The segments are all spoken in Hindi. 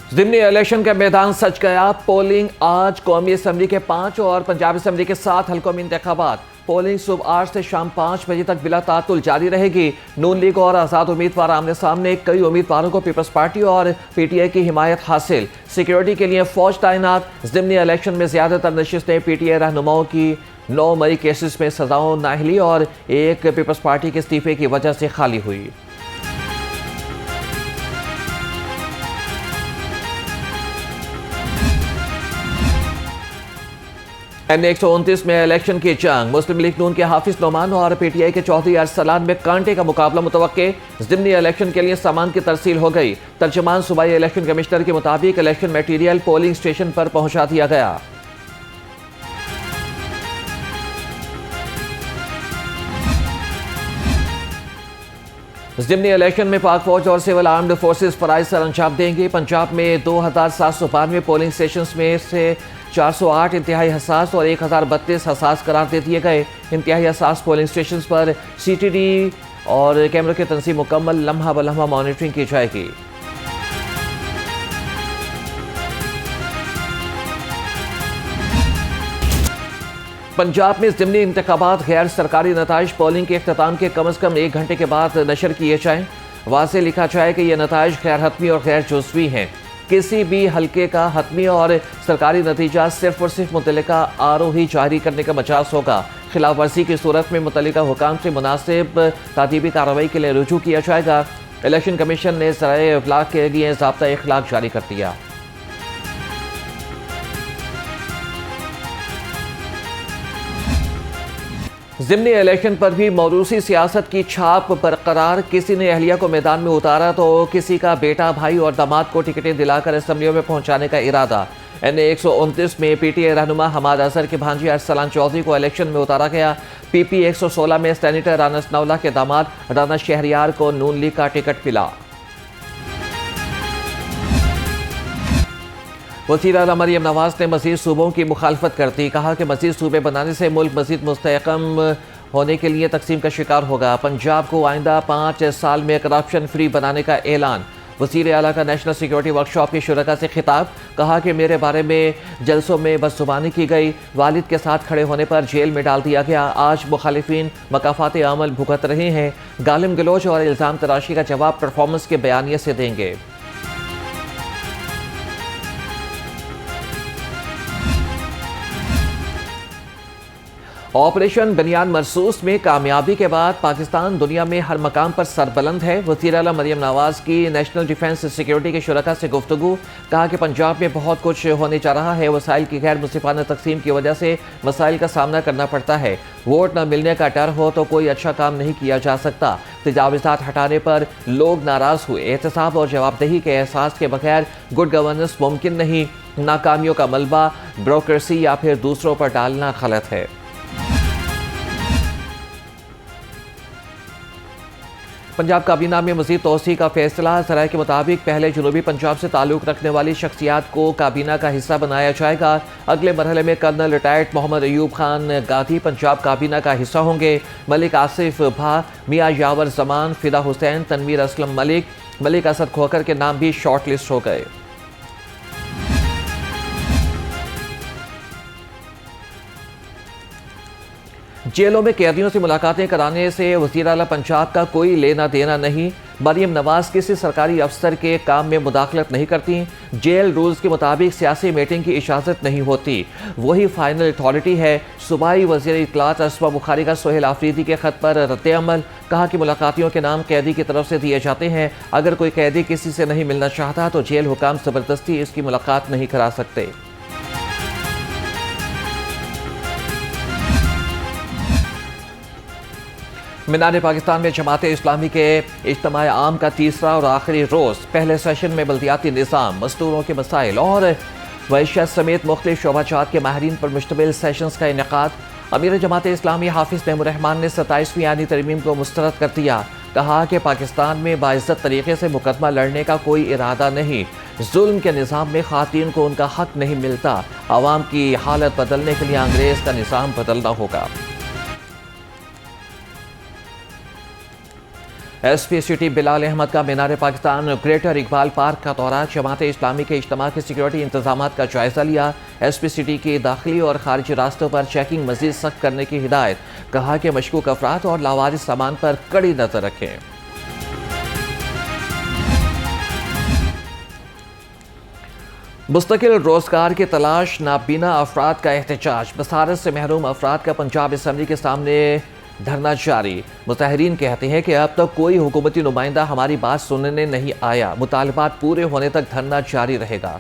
ज़िमनी इलेक्शन का मैदान सज गया। पोलिंग आज कौमी असम्बली के 5 और पंजाब असम्बली के 7 हल्कों में इंतखाबात। पोलिंग सुबह 8 से शाम 5 बजे तक बिला तातुल जारी रहेगी। नून लीग और आज़ाद उम्मीदवार आमने सामने। कई उम्मीदवारों को पीपल्स पार्टी और PTI की हिमायत हासिल। सिक्योरिटी के लिए फौज तैनात। ज़िमनी इलेक्शन में ज्यादातर नशिस्तें PTI रहनुमाओं की 9 मई केसेस में सजाओं नाहली और एक पीपल्स पार्टी के इस्तीफे की वजह से खाली हुई। N129 में इलेक्शन की जंग। मुस्लिम लीग नून के हाफिज नोमान और PTI के चौधरी अरसलान में कांटे का मुकाबला मुतवक्के। ज़िमनी इलेक्शन के लिए सामान की तरसील हो गई। तर्जमान सूबाई इलेक्शन कमिश्नर के मुताबिक इलेक्शन मटीरियल पोलिंग स्टेशन पर पहुंचा दिया गया। ज़िमनी इलेक्शन में पाक फौज और सिविल आर्म्ड फोर्सेस फराइज सर अंजाम देंगे। पंजाब में 2792 पोलिंग स्टेशन में से 408 इंतहाई हसास और 1032 हसास करार दे दिए गए। इंतहाई हसास पोलिंग स्टेशन पर CTD और कैमरों की तंसीब मुकम्मल, लम्हा ब लम्हा मॉनिटरिंग की जाएगी। पंजाब में ज़िमनी इंतखाबात गैर सरकारी नताइज पोलिंग के अख्ताम के कम अज़ कम 1 घंटे के बाद नशर किए जाएँ। वाज़े लिखा जाए कि यह नताइज गैर हतमी और गैर जुज़वी हैं। किसी भी हल्के का हतमी और सरकारी नतीजा सिर्फ और सिर्फ मुतल्लिका RO ही जारी करने का मजाज होगा। खिलाफ वर्जी की सूरत में मुतल्लिका हुकाम से मुनासिब तादीबी कार्रवाई के लिए रुजू किया जाएगा। इलेक्शन कमीशन ने ज़राए इब्लाग के लिए ज़ाब्ता इखलाक जारी कर दिया। ज़िमनी इलेक्शन पर भी मौरूसी सियासत की छाप बरकरार। किसी ने अहलिया को मैदान में उतारा तो किसी का बेटा, भाई और दामाद को टिकटें दिलाकर असम्बलियों में पहुंचाने का इरादा। N129 में PTI रहनुमा हमाद अजहर के भांजी अरसलान चौधरी को इलेक्शन में उतारा गया। PP 116 में सेनेटर राना सनाउल्लाह के दामाद राना शहरियार को नून लीग का टिकट मिला। वज़ीर आला मरियम नवाज ने मज़ीद सूबों की मुखालफत कर दी। कहा कि मज़ीद सूबे बनाने से मुल्क मज़ीद मुस्तहकम होने के लिए तकसीम का शिकार होगा। पंजाब को आइंदा 5 साल में करप्शन फ्री बनाने का ऐलान। वज़ीर आला का नेशनल सिक्योरिटी वर्कशॉप के शुरका से खिताब। कहा कि मेरे बारे में जलसों में बदजुबानी की गई। वालिद के साथ खड़े होने पर जेल में डाल दिया गया। आज मुखालिफिन मकाफात अमल भुगत रहे हैं। गालिम गलोच और इल्ज़ाम तराशी का जवाब परफॉर्मेंस के बयानिए से देंगे। ऑपरेशन बनियान मरसूस में कामयाबी के बाद पाकिस्तान दुनिया में हर मकाम पर सरबलंद है। वज़ीर आला मरियम नवाज की नेशनल डिफेंस सिक्योरिटी के शुरका से गुफ्तगू। कहा कि पंजाब में बहुत कुछ होने जा रहा है। वसाइल की गैर मुनसिफाना तकसीम की वजह से मसाइल का सामना करना पड़ता है। वोट न मिलने का डर हो तो कोई अच्छा काम नहीं किया जा सकता। तजावीज़ात हटाने पर लोग नाराज़ हुए। एहतसाब और जवाबदेही के एहसास के बगैर गुड गवर्नेंस मुमकिन नहीं। नाकामियों का मलबा ब्यूरोक्रेसी या फिर दूसरों पर डालना गलत है। पंजाब काबीना में मज़ीद तोसी का फैसला। ज़राए के मुताबिक पहले जनूबी पंजाब से ताल्लुक़ रखने वाली शख्सियात को काबीना का हिस्सा बनाया जाएगा। अगले मरहले में कर्नल रिटायर्ड मोहम्मद अयूब खान गादी पंजाब काबीना का हिस्सा होंगे। मलिक आसिफ भा, मियाँ यावर जमान, फिदा हुसैन, तनवीर असलम मलिक, मलिक असद खोकर के नाम भी शॉर्ट लिस्ट हो गए। जेलों में कैदियों से मुलाकातें कराने से वज़ीर आला पंजाब का कोई लेना देना नहीं। मरियम नवाज किसी सरकारी अफसर के काम में मुदाखलत नहीं करती। जेल रूल्स के मुताबिक सियासी मीटिंग की इजाज़त नहीं होती। वही फाइनल अथॉरिटी है। सूबाई वज़ीर इत्तलात असमा बुखारी का सोहेल आफरीदी के ख़त पर रद्द अमल। कहा कि मुलाकातियों के नाम कैदी की तरफ से दिए जाते हैं। अगर कोई कैदी किसी से नहीं मिलना चाहता तो जेल हुकाम ज़बरदस्ती इसकी मुलाकात नहीं करा सकते। मीनार पाकिस्तान में जमात इस्लामी के इज्तिमा आम का तीसरा और आखिरी रोज़। पहले सेशन में बल्दियाती निज़ाम, मज़दूरों के मसाइल और वैश्य समेत मुख्तलिफ शोबाजात के माहिरीन पर मुश्तमिल सेशंस का इनेकाद। अमीर जमात इस्लामी हाफिज़ मेमुर्रहमान ने 27वीं आनी तरमीम को मुस्तरद कर दिया। कहा कि पाकिस्तान में बाइज़्ज़त तरीके से मुकदमा लड़ने का कोई इरादा नहीं। जुल्म के निज़ाम में ख़ातीन को उनका हक नहीं मिलता। आवाम की हालत बदलने के लिए अंग्रेज़ का निज़ाम बदलना होगा। SP सिटी बिलाल अहमद का मीनार पाकिस्तान ग्रेटर इकबाल पार्क का दौरा, जमात इस्लामी के इज्तिमा के सिक्योरिटी इंतजाम का जायजा लिया। SP सिटी के दाखिली और खारिजी रास्तों पर चेकिंग मजीद सख्त करने की हिदायत, कहा कि मशकूक अफराद और लावारिस सामान पर कड़ी नजर रखें। मुस्तकिल रोजगार की तलाश, नाबीना अफराद का एहतजाज, बसारत से महरूम अफराद का पंजाब असम्बली के सामने धरना जारी। मुताहरीन कहते हैं कि अब तक कोई हुकूमती नुमाइंदा हमारी बात सुनने नहीं आया, मुतालबात पूरे होने तक धरना जारी रहेगा।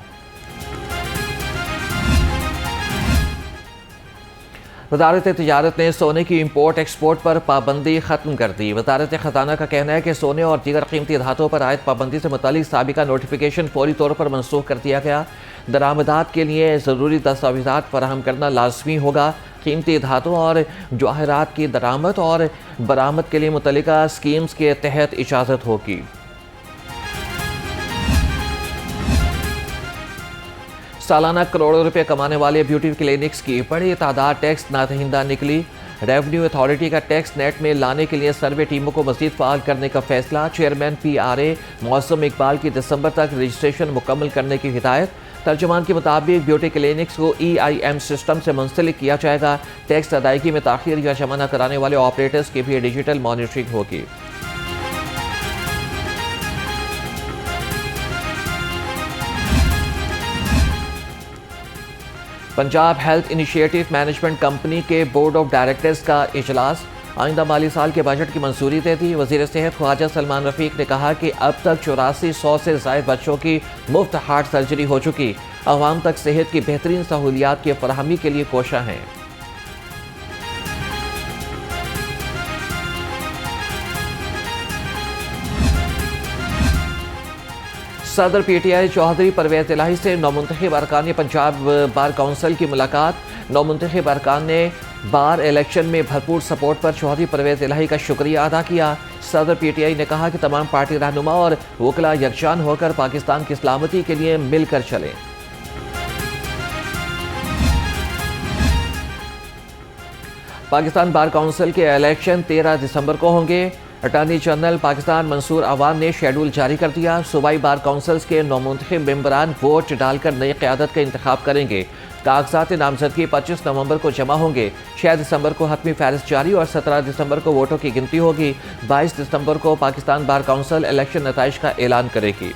वजारत तिजारत ने सोने की इम्पोर्ट एक्सपोर्ट पर पाबंदी खत्म कर दी। वजारत खजाना का कहना है कि सोने और दीगर कीमती धातुओं पर आयद पाबंदी से मुतालिक साबिका नोटिफिकेशन फौरी तौर पर मनसूख कर दिया गया। दरामदात के लिए ज़रूरी दस्तावेज़ात फराहम करना लाजमी होगा। कीमती धातुओं और जवाहरात की दरामद और बरामद के लिए मुतल्लिका स्कीम्स के तहत इजाज़त होगी। सालाना करोड़ों रुपए कमाने वाले ब्यूटी क्लिनिक्स की बड़ी तादाद टैक्स नादहिंदा निकली। रेवेन्यू अथॉरिटी का टैक्स नेट में लाने के लिए सर्वे टीमों को मजीद फाल करने का फैसला। चेयरमैन PRA मौसम इकबाल की दिसंबर तक रजिस्ट्रेशन मुकम्मल करने की हिदायत। तर्जुमान के मुताबिक ब्यूटी क्लिनिक्स को EIM सिस्टम से मुंसलिक किया जाएगा। टैक्स अदायगी में ताखीर या जमा न कराने वाले ऑपरेटर्स की भी डिजिटल मॉनिटरिंग होगी। Punjab health initiative management company के बोर्ड ऑफ डायरेक्टर्स का इजलास, आइंदा माली साल के बजट की मंजूरी दे दी। वजीर सेहत ख्वाजा सलमान रफीक ने कहा कि अब तक 8400 से ज़ायद बच्चों की मुफ्त हार्ट सर्जरी हो चुकी। अवाम तक सेहत की बेहतरीन सहूलियात की फराहमी के लिए कोशा हैं। सदर PTI चौधरी परवेज इलाही से नौमुंतखब अरकान पंजाब बार काउंसिल की मुलाकात। नौमुंतखब अरकान ने बार इलेक्शन में भरपूर सपोर्ट पर चौधरी परवेज इलाही का शुक्रिया अदा किया। सदर PTI ने कहा कि तमाम पार्टी रहनुमा और वकला यकजान होकर पाकिस्तान की सलामती के लिए मिलकर चलें। पाकिस्तान बार काउंसिल के इलेक्शन 13 दिसंबर को होंगे। अटॉर्नी जनरल पाकिस्तान मंसूर अवान ने शेड्यूल जारी कर दिया। सूबाई बार काउंसिल्स के नौमुंतखब मेंबरान वोट डालकर नई क़यादत का इंतखाब करेंगे। कागजात नामजदगी 25 नवंबर को जमा होंगे। 6 दिसंबर को हतमी फहरिस्त जारी और 17 दिसंबर को वोटों की गिनती होगी। 22 दिसंबर को पाकिस्तान बार काउंसिल इलेक्शन नताइज का ऐलान करेगी।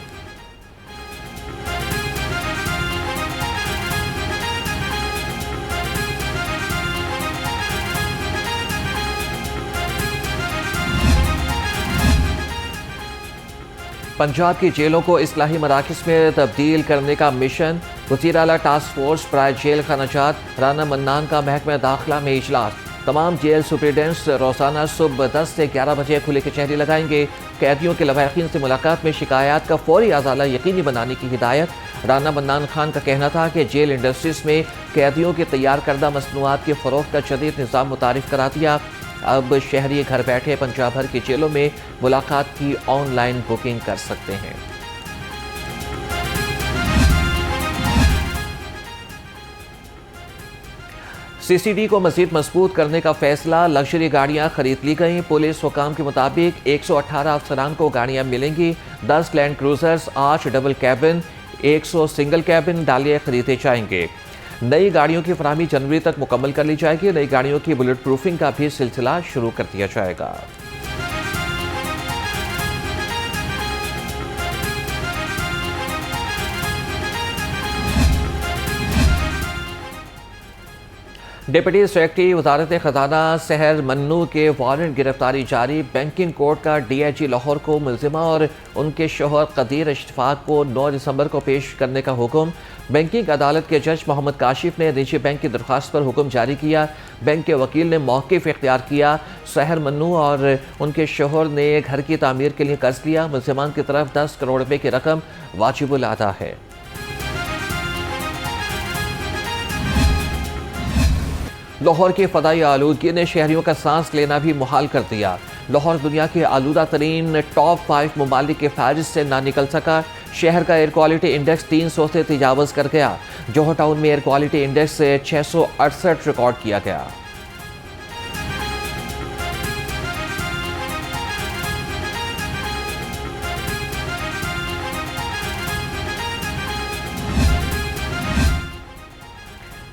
पंजाब की जेलों को इस्लाही मराकज़ में तब्दील करने का मिशन। वज़ीर आला टास्क फोर्स बराए जेल खनाजात राना मन्नान का महकमा दाखिला में इजलास। तमाम जेल सुप्रीडेंट्स रोज़ाना सुबह 10 से 11 बजे खुली कचहरी लगाएंगे। कैदियों के लवाहिकीन से मुलाकात में शिकायत का फौरी अजाला यकीनी बनाने की हिदायत। राना मन्नान खान का कहना था कि जेल इंडस्ट्रीज में कैदियों के तैयार करदा मसनूआत के फ़रोग़ का जदीद निज़ाम मुतारिफ करा दिया। अब शहरी घर बैठे पंजाब भर की जेलों में मुलाकात की ऑनलाइन बुकिंग कर सकते हैं। CCD को मजीद मजबूत करने का फैसला। लग्जरी गाड़ियां खरीद ली गई। पुलिस हुकाम के मुताबिक 118 अफसरान को गाड़ियां मिलेंगी। 10 land cruisers, 8 double cabin, 100 single cabin डालिए खरीदे जाएंगे। नई गाड़ियों की फराहमी जनवरी तक मुकम्मल कर ली जाएगी। नई गाड़ियों की बुलेट प्रूफिंग का भी सिलसिला शुरू कर दिया जाएगा। डिप्टी सेक्रेटरी वजारत खजाना सहर मन्नू के वारंट गिरफ्तारी जारी। बैंकिंग कोर्ट का DIG लाहौर को मुलजिमा और उनके शोहर कदीर इश्तिफाक को 9 दिसंबर को पेश करने का हुक्म। बैंकिंग अदालत के जज मोहम्मद काशिफ ने निजी बैंक की दरख्वास्त पर हुक्म जारी किया। बैंक के वकील ने मौक़िफ़ इख्तियार किया। सहर मन्नू और उनके शोहर ने घर की तामीर के लिए कर्ज लिया। मुलजिमान की तरफ 10 करोड़ रुपए की रकम वाजिबुल अदा है। लाहौर की फ़दाई आलूदगी ने शहरियों का सांस लेना भी मुहाल कर दिया। लाहौर दुनिया के आलूदा तरीन टॉप 5 ममालिक के फहरिस्त से ना निकल सका। शहर का एयर क्वालिटी इंडेक्स 300 से तजावज़ कर गया। जोहर टाउन में एयर क्वालिटी इंडेक्स से 668 रिकॉर्ड किया गया।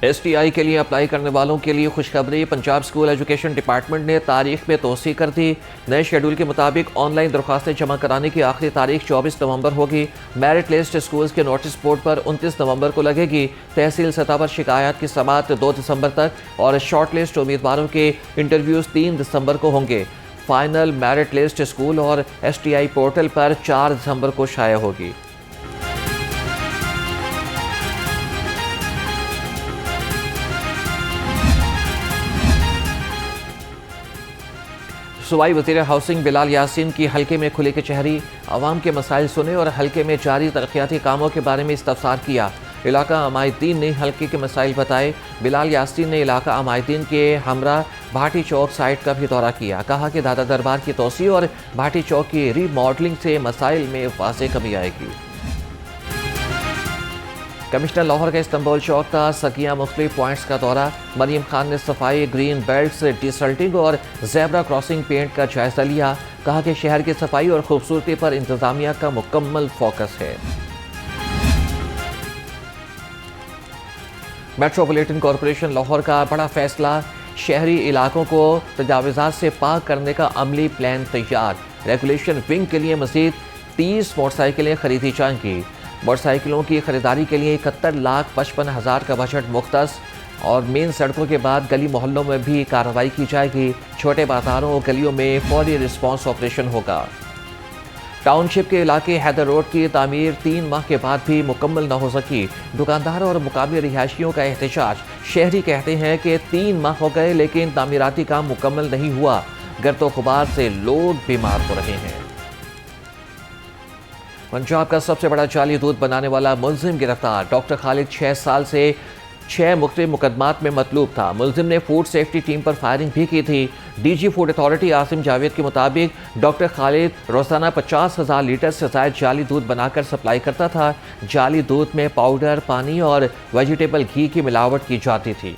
STI के लिए अप्लाई करने वालों के लिए खुशखबरी। पंजाब स्कूल एजुकेशन डिपार्टमेंट ने तारीख में तोसी कर दी। नए शेड्यूल के मुताबिक ऑनलाइन दरख्वास्तें जमा कराने की आखिरी तारीख 24 नवंबर होगी। मेरिट लिस्ट स्कूल्स के नोटिस बोर्ड पर 29 नवंबर को लगेगी। तहसील सतह पर शिकायत की समाअत 2 दिसंबर तक और शॉर्ट लिस्ट उम्मीदवारों के इंटरव्यूज़ 3 दिसंबर को होंगे। फाइनल मेरिट लिस्ट स्कूल और STI पोर्टल पर 4 दिसंबर को शाया होगी। सूबाई वज़ीर हाउसिंग बिलाल यासीन की हल्के में खुली कचहरी। आवाम के मसाइल सुने और हल्के में जारी तरक्याती कामों के बारे में इस्तफसार किया। इलाका अमायदीन ने हल्के के मसाइल बताए। बिलाल यासीन ने इलाका अमायदीन के हमरा भाटी चौक साइट का भी दौरा किया। कहा कि दादा दरबार की तोसी और भाटी चौक की रीमॉडलिंग से मसाइल में वाज़ेह कमी आएगी। कमिश्नर लाहौर का इस्तांबुल चौक का सकिया मुख्तलिफ पॉइंट्स का दौरा। मरीम खान ने सफाई, ग्रीन बेल्ट्स, डिसल्टिंग और ज़ेब्रा क्रॉसिंग पेंट का जायजा लिया। कहा कि शहर की सफाई और खूबसूरती पर इंतजामिया का मुकम्मल फोकस है। मेट्रोपॉलिटन कॉरपोरेशन लाहौर का बड़ा फैसला। शहरी इलाकों को तजावुज़ात से पाक करने का अमली प्लान तैयार। रेगुलेशन विंग के लिए मज़ीद 30 मोटरसाइकिलें खरीदी जाएंगी। मोटरसाइकिलों की खरीदारी के लिए 71,55,000 का बजट मुख्तस और मेन सड़कों के बाद गली मोहल्लों में भी कार्रवाई की जाएगी। छोटे बाजारों और गलियों में फौरी रिस्पॉन्स ऑपरेशन होगा। टाउनशिप के इलाके हैदर रोड की तामीर 3 माह के बाद भी मुकम्मल न हो सकी। दुकानदारों और मुकामी रिहायशियों का एहतजाज। शहरी कहते हैं कि 3 माह हो गए लेकिन तामीराती काम मुकम्मल नहीं हुआ। गर्द गुबार से लोग बीमार हो रहे हैं। पंजाब का सबसे बड़ा जाली दूध बनाने वाला मुलजिम गिरफ्तार। डॉक्टर खालिद 6 साल से 6 मुख्तलिफ मुकदमात में मतलूब था। मुलजिम ने फूड सेफ्टी टीम पर फायरिंग भी की थी। DG food authority Asim Javed के मुताबिक डॉक्टर खालिद रोज़ाना 50,000 लीटर से ज़ायद जाली दूध बनाकर सप्लाई करता था। जाली दूध में पाउडर, पानी और वेजिटेबल घी की मिलावट की जाती थी।